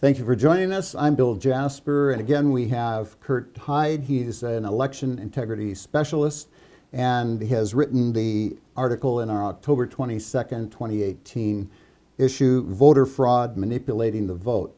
Thank you for joining us. I'm Bill Jasper, and again we have Kurt Hyde. He's an election integrity specialist and has written the article in our October 22nd, 2018 issue, Voter Fraud, Manipulating the Vote.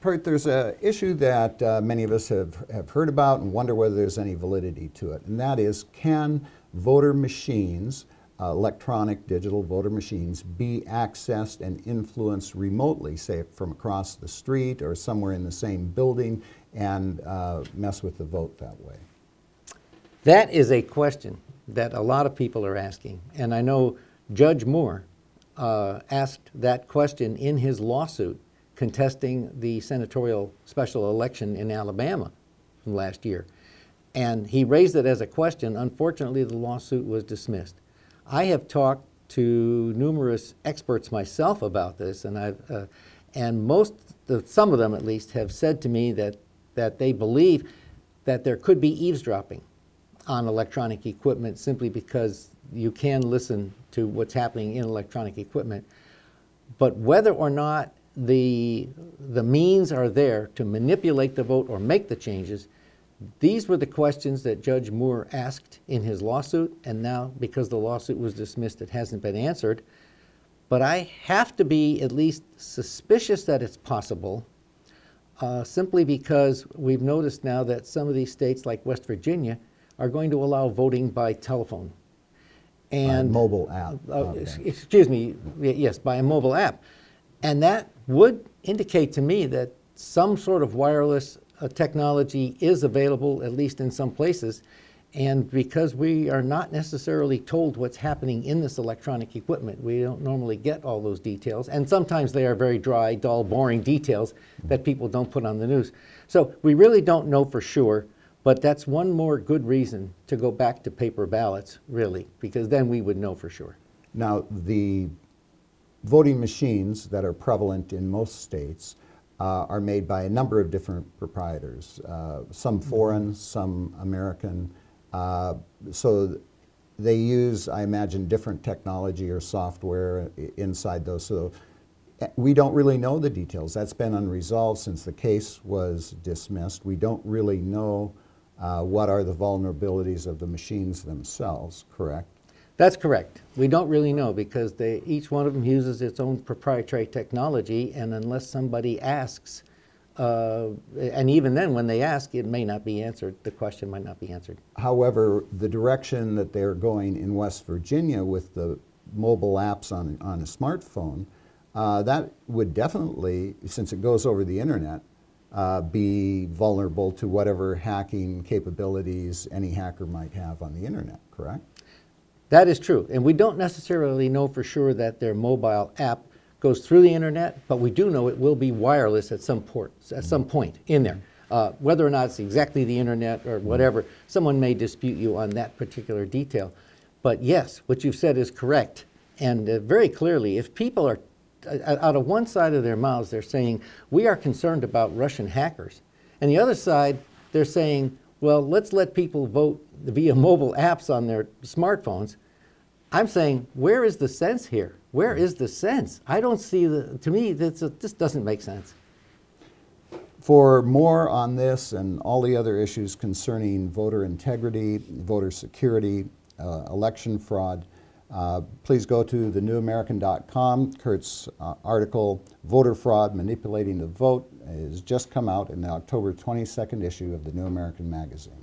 Kurt, there's an issue that many of us have heard about and wonder whether there's any validity to it, and that is, can voter machines, electronic digital voter machines, be accessed and influenced remotely, say from across the street or somewhere in the same building, and mess with the vote that way? That is a question that a lot of people are asking, and I know Judge Moore asked that question in his lawsuit contesting the senatorial special election in Alabama from last year. And he raised it as a question. Unfortunately, the lawsuit was dismissed. I have talked to numerous experts myself about this, and some of them at least have said to me that they believe that there could be eavesdropping on electronic equipment simply because you can listen to what's happening in electronic equipment. But whether or not the means are there to manipulate the vote or make the changes, these were the questions that Judge Moore asked in his lawsuit, and now because the lawsuit was dismissed, it hasn't been answered. But I have to be at least suspicious that it's possible, simply because we've noticed now that some of these states, like West Virginia, are going to allow voting by telephone. And mobile app. Excuse me, yes, by a mobile app. And that would indicate to me that some sort of wireless technology is available, at least in some places. And because we are not necessarily told what's happening in this electronic equipment, we don't normally get all those details. And sometimes they are very dry, dull, boring details that people don't put on the news. So we really don't know for sure, but that's one more good reason to go back to paper ballots, really, because then we would know for sure. Now, the voting machines that are prevalent in most states are made by a number of different proprietors, some foreign, some American. So they use, I imagine, different technology or software inside those. So we don't really know the details. That's been unresolved since the case was dismissed. We don't really know what are the vulnerabilities of the machines themselves, correct? That's correct. We don't really know because each one of them uses its own proprietary technology, and unless somebody asks, and even then when they ask, it may not be answered, the question might not be answered. However, the direction that they're going in West Virginia with the mobile apps on a smartphone, that would definitely, since it goes over the internet, be vulnerable to whatever hacking capabilities any hacker might have on the internet, correct? That is true, and we don't necessarily know for sure that their mobile app goes through the internet, but we do know it will be wireless at some point in there. Whether or not it's exactly the internet or whatever, someone may dispute you on that particular detail. But yes, what you've said is correct, and very clearly, if people are out of one side of their mouths, they're saying, we are concerned about Russian hackers, and the other side, they're saying, well, let's let people vote via mobile apps on their smartphones. I'm saying, where is the sense here? Where is the sense? I don't see to me, this doesn't make sense. For more on this and all the other issues concerning voter integrity, voter security, election fraud, please go to thenewamerican.com. Kurt's article, Voter Fraud, Manipulating the Vote, has just come out in the October 22nd issue of the New American magazine.